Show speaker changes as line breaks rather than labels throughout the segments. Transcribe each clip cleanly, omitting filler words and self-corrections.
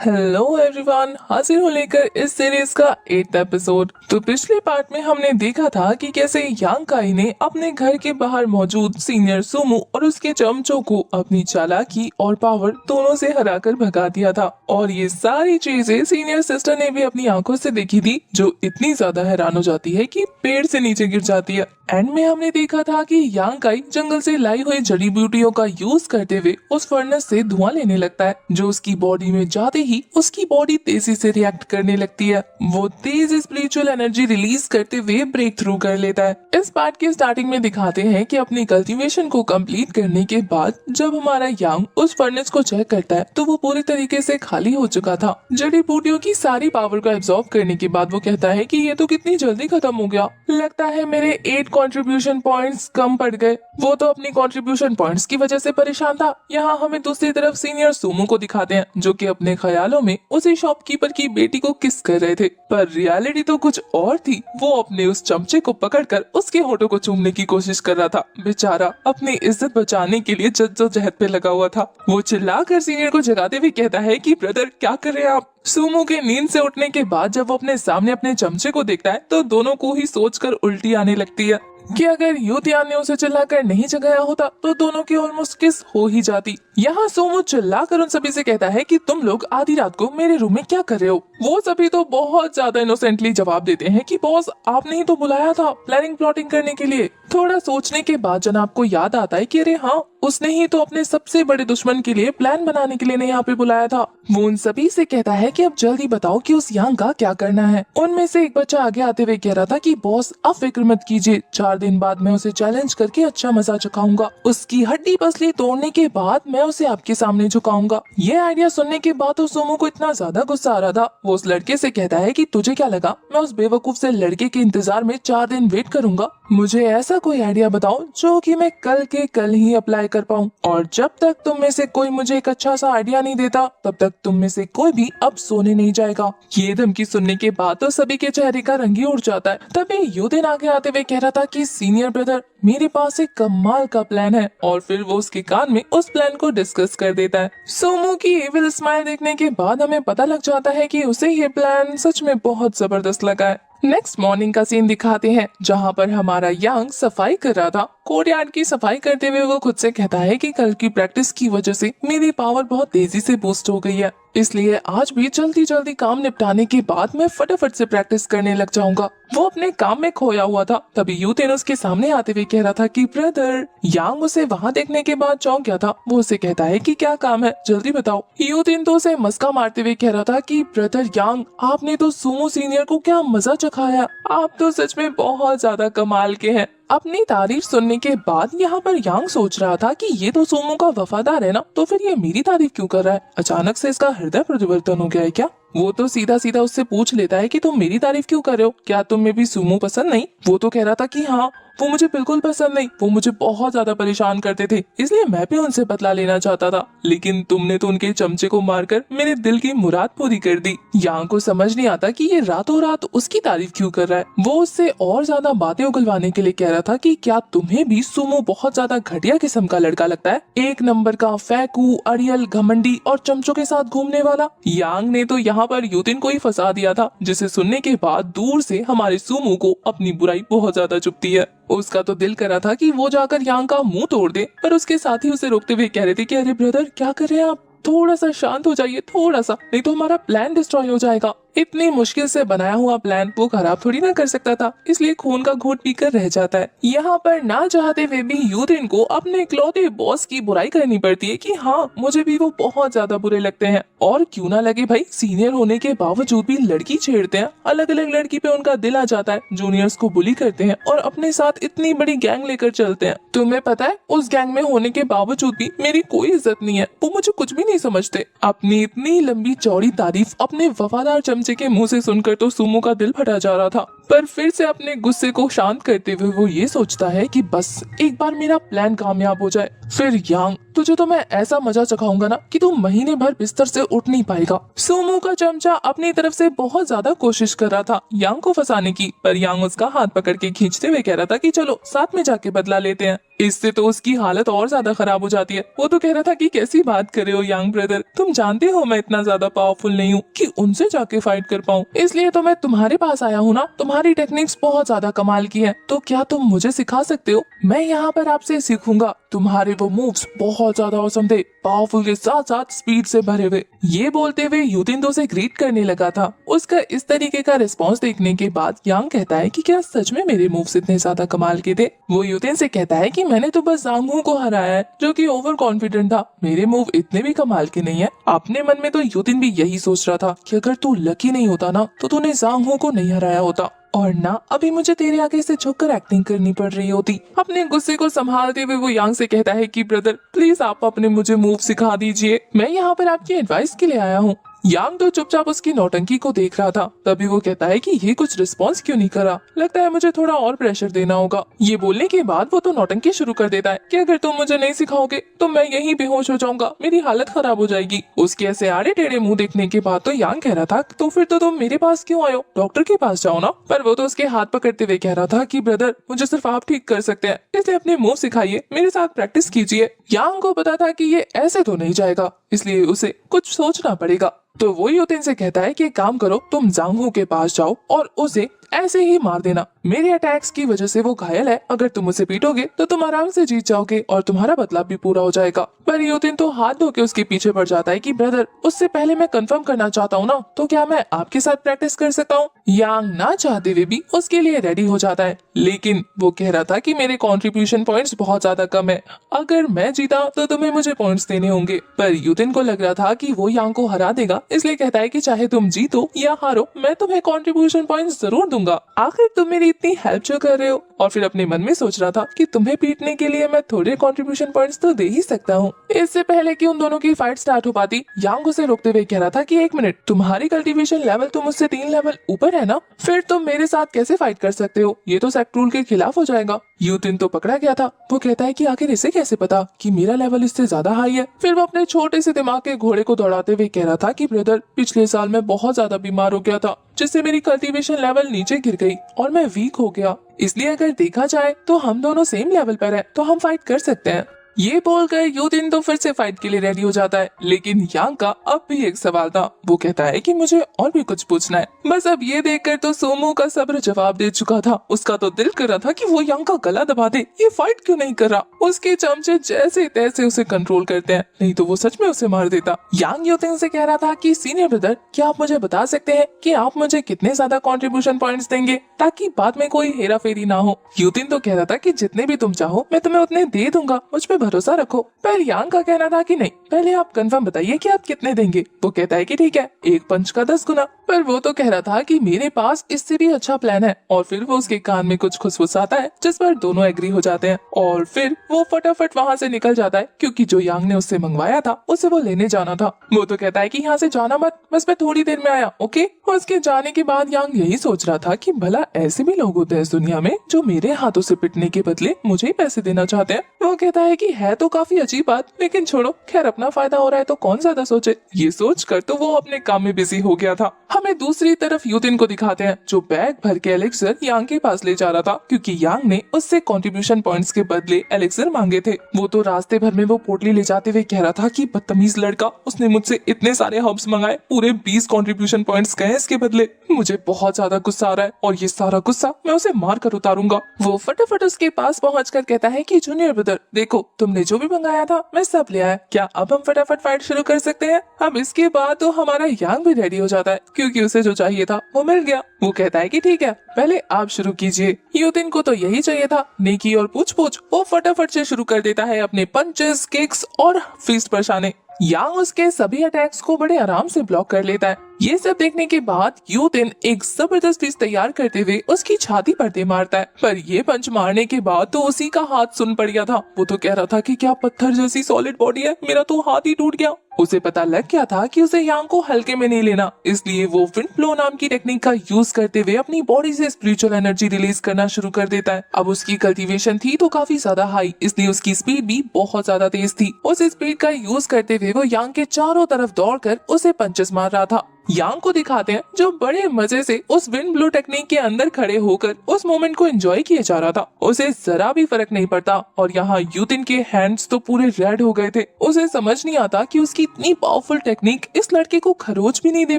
Hello everyone, हाजिर हूँ लेकर इस सीरीज का 8th एपिसोड। तो पिछले पार्ट में हमने देखा था कि कैसे यांग काई ने अपने घर के बाहर मौजूद सीनियर सुमो और उसके चमचों को अपनी चालाकी और पावर दोनों से हराकर भगा दिया था। और ये सारी चीजें सीनियर सिस्टर ने भी अपनी आंखों से देखी थी, जो इतनी ज्यादा हैरान हो जाती है कि पेड़ से नीचे गिर जाती है। एंड में हमने देखा था कि यांग काई जंगल से लाई हुई जड़ी बूटियों का यूज करते हुए उस फर्नेस से धुआं लेने लगता है, जो उसकी बॉडी में जाते ही उसकी बॉडी तेजी से रिएक्ट करने लगती है। वो तेज स्पिरिचुअल एनर्जी रिलीज करते हुए ब्रेक थ्रू कर लेता है। इस पार्ट के स्टार्टिंग में दिखाते हैं कि अपनी कल्टीवेशन को कंप्लीट करने के बाद जब हमारा यांग उस फर्नेस को चेक करता है तो वो पूरी तरीके से खाली हो चुका था। जड़ी बूटियों की सारी पावर को एब्जॉर्ब करने के बाद वो कहता है कि ये तो कितनी जल्दी खत्म हो गया, लगता है मेरे 8 कंट्रीब्यूशन पॉइंट्स कम पड़ गए। वो तो अपनी कंट्रीब्यूशन पॉइंट्स की वजह से परेशान था। यहाँ हमें दूसरी तरफ सीनियर सुमो को दिखाते हैं, जो कि अपने ख्यालों में उसी शॉपकीपर की बेटी को किस कर रहे थे, पर रियलिटी तो कुछ और थी। वो अपने उस चमचे को पकड़कर उसके होठों को चूमने की कोशिश कर रहा था। बेचारा अपनी इज्जत बचाने के लिए जद्दोजहद पे लगा हुआ था। वो चिल्लाकर सीनियर को जगाते हुए कहता है कि ब्रदर क्या कर रहे हैं आप। सुमो के नींद से उठने के बाद जब वो अपने सामने अपने चमचे को देखता है तो दोनों को ही सोचकर उल्टी आने लगती है कि अगर यूतियान ने उसे चिल्लाकर नहीं जगाया होता तो दोनों की ऑलमोस्ट किस हो ही जाती। यहाँ सोमो चिल्लाकर उन सभी से कहता है कि तुम लोग आधी रात को मेरे रूम में क्या कर रहे हो। वो सभी तो बहुत ज्यादा इनोसेंटली जवाब देते हैं कि बॉस आपने ही तो बुलाया था प्लानिंग प्लॉटिंग करने के लिए। थोड़ा सोचने के बाद जनाब को याद आता है कि अरे हाँ, उसने ही तो अपने सबसे बड़े दुश्मन के लिए प्लान बनाने के लिए नहीं यहाँ पे बुलाया था। वो उन सभी से कहता है कि अब जल्दी बताओ कि उस यांग का क्या करना है। उनमें से एक बच्चा आगे आते हुए कह रहा था कि बॉस आप फिक्र मत कीजिए, 4 दिन बाद मैं उसे चैलेंज करके अच्छा मजा चखाऊंगा। उसकी हड्डी पसली तोड़ने के बाद मैं उसे आपके सामने झुकाऊंगा। ये आइडिया सुनने के बाद तो सोमो को इतना ज्यादा गुस्सा आ रहा था। वो उस लड़के से कहता है कि तुझे क्या लगा मैं उस बेवकूफ से लड़के के इंतजार में 4 दिन वेट करूंगा। मुझे ऐसा कोई आइडिया बताओ जो कि मैं कल के कल ही अप्लाई कर पाऊं। और जब तक तुम में से कोई मुझे एक अच्छा सा आइडिया नहीं देता तब तक तुम में से कोई भी अब सोने नहीं जाएगा। ये धमकी सुनने के बाद तो सभी के चेहरे का रंग ही उड़ जाता है। तभी यूदिन आगे आते हुए कह रहा था कि सीनियर ब्रदर मेरे पास एक कमाल का प्लान है। और फिर वो उसके कान में उस प्लान को डिस्कस कर देता है। सोमो की एविल स्माइल देखने के बाद हमें पता लग जाता है कि उसे ये प्लान सच में बहुत जबरदस्त लगा है। नेक्स्ट मॉर्निंग का सीन दिखाते हैं, जहाँ पर हमारा यांग सफाई कर रहा था। कोर्टयार्ड की सफाई करते हुए वो खुद से कहता है कि कल की प्रैक्टिस की वजह से मेरी पावर बहुत तेजी से बूस्ट हो गई है, इसलिए आज भी जल्दी जल्दी काम निपटाने के बाद मैं फटाफट से प्रैक्टिस करने लग जाऊंगा। वो अपने काम में खोया हुआ था। तभी यूतेन उसके सामने आते हुए कह रहा था कि ब्रदर। यांग उसे वहाँ देखने के बाद चौंक गया था। वो उसे कहता है कि क्या काम है, जल्दी बताओ। यूतेन तो उसे मस्का मारते हुए कह रहा था कि ब्रदर यांग, आपने तो सुमो सीनियर को क्या मजा चखाया। आप तो सच में बहुत ज्यादा कमाल के हैं। अपनी तारीफ सुनने के बाद यहाँ पर यांग सोच रहा था कि ये तो सोमो का वफादार है ना, तो फिर ये मेरी तारीफ क्यों कर रहा है। अचानक से इसका हृदय परिवर्तन हो गया है क्या। वो तो सीधा सीधा उससे पूछ लेता है कि तुम मेरी तारीफ क्यों कर रहे हो, क्या तुम में भी सुमो पसंद नहीं। वो तो कह रहा था कि हाँ, वो मुझे बिल्कुल पसंद नहीं, वो मुझे बहुत ज्यादा परेशान करते थे, इसलिए मैं भी उनसे बदला लेना चाहता था, लेकिन तुमने तो उनके चमचे को मारकर मेरे दिल की मुराद पूरी कर दी। यांग को समझ नहीं आता कि ये रातों रात उसकी तारीफ क्यों कर रहा है। वो उससे और ज्यादा बातें उगलवाने के लिए कह रहा था कि क्या तुम्हें भी सुमो बहुत ज्यादा घटिया किस्म का लड़का लगता है, 1 नंबर का फैकू, अड़ियल, घमंडी और चमचों के साथ घूमने वाला। यांग ने तो यहाँ पर यूतिन को ही फंसा दिया था, जिसे सुनने के बाद दूर से हमारे सुमो को अपनी बुराई बहुत ज्यादा चुभती है। उसका तो दिल कर रहा था कि वो जाकर यांग का मुंह तोड़ दे, पर उसके साथी उसे रोकते हुए कह रहे थे कि अरे ब्रदर क्या कर रहे हैं आप, थोड़ा सा शांत हो जाइए, थोड़ा सा, नहीं तो हमारा प्लान डिस्ट्रॉय हो जाएगा। इतनी मुश्किल से बनाया हुआ प्लान वो खराब थोड़ी ना कर सकता था, इसलिए खून का घूंट पीकर रह जाता है। यहाँ पर ना चाहते हुए भी यूदिन को अपने इकलौते बॉस की बुराई करनी पड़ती है कि हाँ, मुझे भी वो बहुत ज्यादा बुरे लगते हैं। और क्यों ना लगे भाई, सीनियर होने के बावजूद भी लड़की छेड़ते हैं, अलग अलग लड़की पे उनका दिल आ जाता है, जूनियर्स को बुली करते हैं और अपने साथ इतनी बड़ी गैंग लेकर चलते हैं। तुम्हें पता है, उस गैंग में होने के बावजूद भी मेरी कोई इज्जत नहीं है, वो मुझे कुछ भी नहीं समझते। अपनी इतनी लंबी चौड़ी तारीफ अपने वफादार चमचे के मुंह से सुनकर तो सुमो का दिल फटा जा रहा था। पर फिर से अपने गुस्से को शांत करते हुए वो ये सोचता है कि बस एक बार मेरा प्लान कामयाब हो जाए, फिर यांग तुझे तो मैं ऐसा मजा चखाऊंगा ना कि तू महीने भर बिस्तर से उठ नहीं पाएगा। सोमू का चमचा अपनी तरफ से बहुत ज्यादा कोशिश कर रहा था यांग को फंसाने की, पर यांग उसका हाथ पकड़ के खींचते हुए कह रहा था कि चलो साथ में जाके बदला लेते हैं। इससे तो उसकी हालत और ज्यादा खराब हो जाती है। वो तो कह रहा था कि कैसी बात कर रहे हो यांग ब्रदर, तुम जानते हो मैं इतना ज्यादा पावरफुल नहीं हूँ कि उनसे जाके फाइट कर पाऊँ, इसलिए तो मैं तुम्हारे पास आया हूँ ना। तुम्हारी टेक्निक्स बहुत ज्यादा कमाल की है, तो क्या तुम मुझे सिखा सकते हो? मैं यहाँ पर आपसे सीखूंगा। तुम्हारे वो मूव्स बहुत ज्यादा औसम थे, पावरफुल के साथ साथ स्पीड से भरे हुए। ये बोलते हुए यूतिन से ग्रीट करने लगा था। उसका इस तरीके का रिस्पॉन्स देखने के बाद यांग कहता है कि क्या सच में मेरे मूव्स इतने ज्यादा कमाल के थे? वो यूतिन से कहता है कि मैंने तो बस जांगहू को हराया है जो कि ओवर कॉन्फिडेंट था, मेरे मूव इतने भी कमाल के नहीं है। अपने मन में तो यूतिन भी यही सोच रहा था कि अगर तू लकी नहीं होता ना तो तूने जांगहू को नहीं हराया होता, और ना अभी मुझे तेरे आगे से झुककर एक्टिंग करनी पड़ रही होती। अपने गुस्से को संभालते हुए वो यांग से कहता है कि ब्रदर प्लीज आप अपने मुझे मूव सिखा दीजिए, मैं यहाँ पर आपकी एडवाइस के लिए आया हूँ। यांग तो चुपचाप उसकी नौटंकी को देख रहा था। तभी वो कहता है कि ये कुछ रिस्पॉन्स क्यों नहीं करा, लगता है मुझे थोड़ा और प्रेशर देना होगा। ये बोलने के बाद वो तो नौटंकी शुरू कर देता है कि अगर तुम मुझे नहीं सिखाओगे तो मैं यहीं बेहोश हो जाऊंगा, मेरी हालत खराब हो जाएगी। उसके ऐसे आड़े टेढ़े मुंह देखने के बाद तो यांग कह रहा था तो फिर तो तुम मेरे पास क्यों आयो, डॉक्टर के पास जाओ ना। पर वो तो उसके हाथ पकड़ते हुए कह रहा था कि ब्रदर मुझे सिर्फ आप ठीक कर सकते हैं, इसलिए अपने मूव सिखाइए, मेरे साथ प्रैक्टिस कीजिए। यांग को पता था कि ये ऐसे तो नहीं जाएगा, इसलिए उसे कुछ सोचना पड़ेगा। तो वो यूतिन से कहता है कि एक काम करो, तुम जांगहू के पास जाओ और उसे ऐसे ही मार देना। मेरे अटैक्स की वजह से वो घायल है, अगर तुम उसे पीटोगे तो तुम आराम से जीत जाओगे और तुम्हारा बदला भी पूरा हो जाएगा। पर यूतिन तो हाथ धो के उसके पीछे पड़ जाता है कि ब्रदर उससे पहले मैं कंफर्म करना चाहता हूँ ना, तो क्या मैं आपके साथ प्रैक्टिस कर सकता हूँ? यांग ना चाहते हुए भी उसके लिए रेडी हो जाता है, लेकिन वो कह रहा था कि मेरे कंट्रीब्यूशन पॉइंट्स बहुत ज्यादा कम है, अगर मैं जीता तो तुम्हें मुझे पॉइंट्स देने होंगे। पर यूतिन को लग रहा था कि वो यांग को हरा देगा, इसलिए कहता है कि चाहे तुम जीतो या हारो मैं तुम्हें कंट्रीब्यूशन पॉइंट्स जरूर दूंगा, आखिर तुम मेरी इतनी हेल्प जो कर रहे हो। और फिर अपने मन में सोच रहा था कि तुम्हें पीटने के लिए मैं थोड़े कंट्रीब्यूशन पॉइंट्स तो दे ही सकता हूँ। इससे पहले कि उन दोनों की फाइट स्टार्ट हो पाती, यांग उसे रोकते हुए कह रहा था कि एक मिनट, तुम्हारी कल्टीवेशन लेवल तो मुझसे 3 लेवल ऊपर है ना, फिर तुम मेरे साथ कैसे फाइट कर सकते हो? ये तो सेक्ट रूल के खिलाफ हो जाएगा। यूतिन तो पकड़ा गया था। वो कहता है कि आखिर इसे कैसे पता कि मेरा लेवल इससे ज्यादा हाई है? फिर वो अपने छोटे से दिमाग के घोड़े को दौड़ाते हुए कह रहा था कि ब्रदर पिछले साल मैं बहुत ज्यादा बीमार हो गया था, जिससे मेरी कल्टीवेशन लेवल नीचे गिर गई और मैं वीक हो गया, इसलिए अगर देखा जाए तो हम दोनों सेम लेवल पर हैं, तो हम फाइट कर सकते हैं। ये बोलकर यूतिन तो फिर से फाइट के लिए रेडी हो जाता है, लेकिन यांग का अब भी एक सवाल था। वो कहता है कि मुझे और भी कुछ पूछना है। बस अब ये देखकर तो सोमू का सब्र जवाब दे चुका था। उसका तो दिल कर रहा था कि वो यांग का गला दबा दे, ये फाइट क्यों नहीं कर रहा। उसके चमचे जैसे तैसे उसे कंट्रोल करते हैं, नहीं तो वो सच में उसे मार देता। यांग यूतिन से कह रहा था कि सीनियर ब्रदर क्या आप मुझे बता सकते हैं कि आप मुझे कितने ज्यादा कंट्रीब्यूशन पॉइंट्स देंगे ताकि बाद में कोई हेरा फेरी ना हो। यूतिन तो कह रहा था कि जितने भी तुम चाहो मैं तुम्हें उतने दे दूंगा, मुझ पे भरोसा रखो। पर यांग का कहना था कि नहीं, पहले आप कंफर्म बताइए कि आप कितने देंगे। वो कहता है कि ठीक है, एक पंच का 10 गुना। पर वो तो कह रहा था कि मेरे पास इससे भी अच्छा प्लान है, और फिर वो उसके कान में कुछ खुसफुसाता है जिस पर दोनों एग्री हो जाते हैं, और फिर वो फटाफट वहाँ से निकल जाता है क्योंकि जो यांग ने उससे मंगवाया था उसे वो लेने जाना था। वो तो कहता है कि यहाँ से जाना मत, बस मैं थोड़ी देर में आया, ओके। उसके जाने के बाद यांग यही सोच रहा था कि भला ऐसे भी लोग होते हैं इस दुनिया में जो मेरे हाथों से पिटने के बदले मुझे ही पैसे देना चाहते हैं। वो कहता है कि है तो काफी अजीब बात, लेकिन छोड़ो, खैर अपना फायदा हो रहा है तो कौन ज्यादा सोचे। ये सोच कर तो वो अपने काम में बिजी हो गया था। हमें दूसरी तरफ यूतिन को दिखाते हैं जो बैग भर के एलेक्सर यांग के पास ले जा रहा था, क्योंकि यांग ने उससे कंट्रीब्यूशन पॉइंट्स के बदले एलेक्सर मांगे थे। वो तो रास्ते भर में वो पोटली ले जाते हुए कह रहा था कि बदतमीज लड़का, उसने मुझसे इतने सारे हर्ब्स मंगाए, पूरे 20 कंट्रीब्यूशन पॉइंट्स गए इसके बदले। मुझे बहुत ज्यादा गुस्सा आ रहा है और ये सारा गुस्सा मैं उसे मार कर उतारूंगा। वो फटाफट उसके पास पहुंचकर कहता है कि जूनियर ब्रदर देखो, तुमने जो भी मंगाया था मैं सब ले आया, क्या अब हम फटाफट फाइट शुरू कर सकते हैं? अब इसके बाद तो हमारा यांग भी रेडी हो जाता है क्योंकि उसे जो चाहिए था वो मिल गया। वो कहता है कि ठीक है, पहले आप शुरू कीजिए। यूतिन को तो यही चाहिए था, नेकी और पूछ पूछ। वो फटाफट से शुरू कर देता है अपने पंचेस, किक्स और फिस्ट बरसाने। यांग उसके सभी अटैक्स को बड़े आराम से ब्लॉक कर लेता है। ये सब देखने के बाद यूतिन एक जबरदस्त पीस तैयार करते हुए उसकी छाती पर दे मारता है, पर ये पंच मारने के बाद तो उसी का हाथ सुन पड़ गया था। वो तो कह रहा था कि क्या पत्थर जैसी सॉलिड बॉडी है, मेरा तो हाथ ही टूट गया। उसे पता लग गया था कि उसे यांग को हल्के में नहीं लेना, इसलिए वो विंड फ्लो नाम की टेक्निक का यूज करते हुए अपनी बॉडी से स्पिरिचुअल एनर्जी रिलीज करना शुरू कर देता है। अब उसकी कल्टीवेशन थी तो काफी ज्यादा हाई, इसलिए उसकी स्पीड भी बहुत ज्यादा तेज थी। उस स्पीड का यूज करते हुए वो यांग के चारों तरफ दौड़कर उसे पंचेस मार रहा था। यांग को दिखाते हैं जो बड़े मजे से उस विंड ब्लो टेक्निक के अंदर खड़े होकर उस मोमेंट को एंजॉय किया जा रहा था। उसे जरा भी फर्क नहीं पड़ता और यहाँ यूतिन के हैंड्स तो पूरे रेड हो गए थे। उसे समझ नहीं आता कि उसकी इतनी पावरफुल टेक्निक इस लड़के को खरोच भी नहीं दे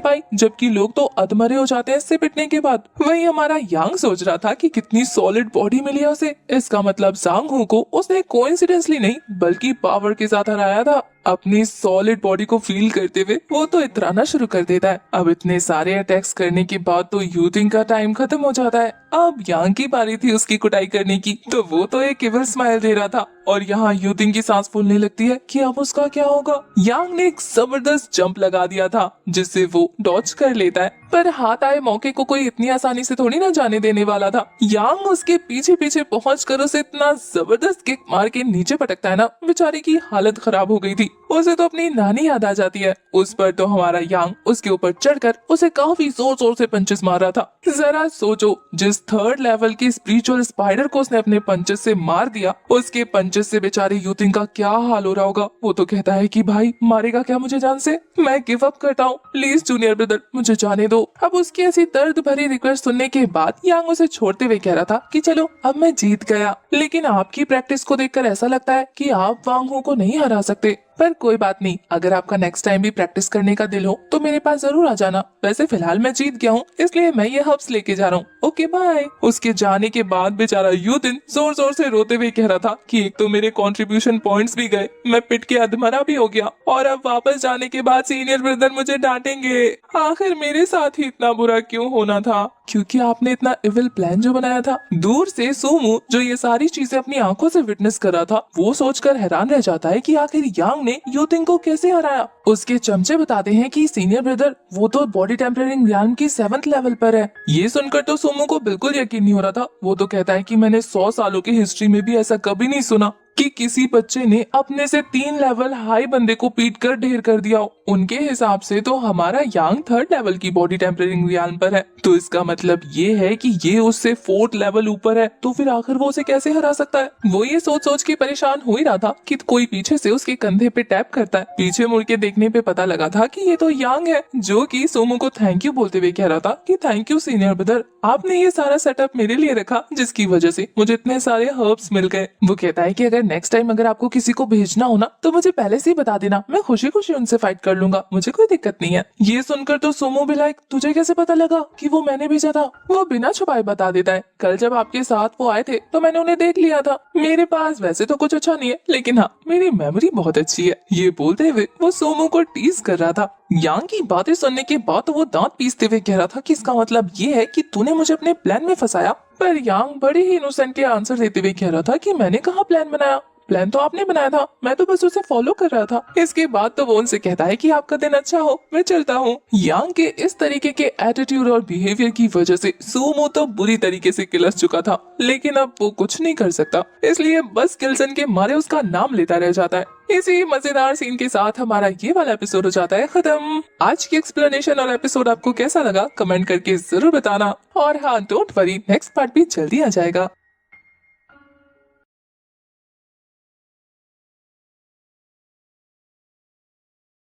पाई, जबकि लोग तो अधमरे हो जाते हैं इससे पिटने के बाद। वही हमारा यांग सोच रहा था कि कितनी सॉलिड बॉडी मिली है उसे, इसका मतलब सांग हू को उसने कोइंसिडेंटली नहीं बल्कि पावर के साथ हराया था। अपनी सॉलिड बॉडी को फील करते हुए वो तो इतराना शुरू कर देता है। अब इतने सारे अटैक्स करने के बाद तो यूतिन का टाइम खत्म हो जाता है। अब यांग की बारी थी उसकी कुटाई करने की, तो वो तो एक केवल स्माइल दे रहा था और यहाँ यूतिन की सांस फूलने लगती है कि अब उसका क्या होगा। यांग ने एक जबरदस्त जंप लगा दिया था जिससे वो डॉज कर लेता है, पर हाथ आए मौके को कोई इतनी आसानी से थोड़ी ना जाने देने वाला था। यांग उसके पीछे पीछे पहुंचकर उसे इतना जबरदस्त किक मार के नीचे पटकता है ना, बेचारे की हालत खराब हो गई थी। उसे तो अपनी नानी याद आ जाती है। उस पर तो हमारा यांग उसके ऊपर चढ़कर उसे काफी जोर जोर से पंचेस मार रहा था। जरा सोचो, जिस थर्ड लेवल की स्पिरिचुअल स्पाइडर को उसने अपने पंचेस से मार दिया, उसके पंचेस से बेचारे यूतिन का क्या हाल हो रहा होगा। वो तो कहता है कि भाई मारेगा क्या मुझे जान से, मैं गिव अप करता हूँ, प्लीज जूनियर ब्रदर मुझे जाने दो। अब उसकी ऐसी दर्द भरी रिक्वेस्ट सुनने के बाद यांग उसे छोड़ते हुए कह रहा था कि चलो अब मैं जीत गया, लेकिन आपकी प्रैक्टिस को देखकर ऐसा लगता है कि आप वांग हू को नहीं हरा सकते। पर कोई बात नहीं, अगर आपका नेक्स्ट टाइम भी प्रैक्टिस करने का दिल हो तो मेरे पास जरूर आ जाना। वैसे फिलहाल मैं जीत गया हूँ, इसलिए मैं ये हर्ब्स लेके जा रहा हूँ, ओके बाय। उसके जाने के बाद बेचारा यूतिन जोर जोर से रोते हुए कह रहा था कि एक तो मेरे कंट्रीब्यूशन पॉइंट्स भी गए, मैं पिट के अधमरा भी हो गया, और अब वापस जाने के बाद सीनियर ब्रदर मुझे डांटेंगे। आखिर मेरे साथ ही इतना बुरा क्यों होना था, क्योंकि आपने इतना इविल प्लान जो बनाया था। दूर से सूमू जो ये सारी चीजें अपनी आंखों से विटनेस कर रहा था, वो सोचकर हैरान रह जाता है कि आखिर यांग ने यूतिन को कैसे हराया। उसके चमचे बताते हैं कि सीनियर ब्रदर वो तो बॉडी टेम्परिंग रियाल्म की 7th लेवल पर है। ये सुनकर तो सूमू को बिल्कुल यकीन नहीं हो रहा था। वो तो कहता है कि मैंने 100 सालों की हिस्ट्री में भी ऐसा कभी नहीं सुना कि किसी बच्चे ने अपने से 3 लेवल हाई बंदे को पीट कर ढेर कर दिया। उनके हिसाब से तो हमारा यांग 3rd लेवल की बॉडी टेम्परिंग रियाल्म पर है, तो इसका मतलब ये है कि ये उससे 4th लेवल ऊपर है, तो फिर आखिर वो उसे कैसे हरा सकता है। वो ये सोच सोच के परेशान हो ही रहा था कि कोई पीछे से उसके कंधे पे टैप करता है। पीछे मुड़ के देखने पे पता लगा था कि ये तो यांग है, जो कि सोमू को थैंक यू बोलते हुए कह रहा था कि थैंक यू सीनियर ब्रदर, आपने ये सारा सेटअप मेरे लिए रखा जिसकी वजह से मुझे इतने सारे हर्ब्स मिल गए। वो कहता है कि अगर नेक्स्ट टाइम अगर आपको किसी को भेजना हो ना तो मुझे पहले से ही बता देना, मैं खुशी खुशी उनसे फाइट कर लूंगा, मुझे कोई दिक्कत नहीं है। ये सुनकर तो सोमू भी लाइक तुझे कैसे पता लगा कि वो मैंने भेजा था। वो बिना छुपाए बता देता है, कल जब आपके साथ वो आए थे तो मैंने उन्हें देख लिया था। मेरे पास वैसे तो कुछ अच्छा नहीं है, लेकिन हाँ मेरी मेमोरी बहुत अच्छी है। ये बोलते हुए वो सोमू को टीज कर रहा था। यांग की बातें सुनने के बाद तो वो दांत पीसते हुए कह रहा था कि इसका मतलब ये है कि तूने मुझे अपने प्लान में फंसाया। पर यांग बड़े ही इनोसेंट के आंसर देते हुए कह रहा था कि मैंने कहाँ प्लान बनाया, प्लान तो आपने बनाया था, मैं तो बस उसे फॉलो कर रहा था। इसके बाद तो वो उनसे कहता है कि आपका दिन अच्छा हो, मैं चलता हूँ। यांग के इस तरीके के एटीट्यूड और बिहेवियर की वजह से सूमो तो बुरी तरीके से किलस चुका था, लेकिन अब वो कुछ नहीं कर सकता, इसलिए बस किल्सन के मारे उसका नाम लेता रह जाता है। इसी मजेदार सीन के साथ हमारा ये वाला एपिसोड हो जाता है खत्म। आज की एक्सप्लेनेशन और एपिसोड आपको कैसा लगा कमेंट करके जरूर बताना, और हाँ डोंट वरी नेक्स्ट पार्ट भी जल्दी आ जाएगा।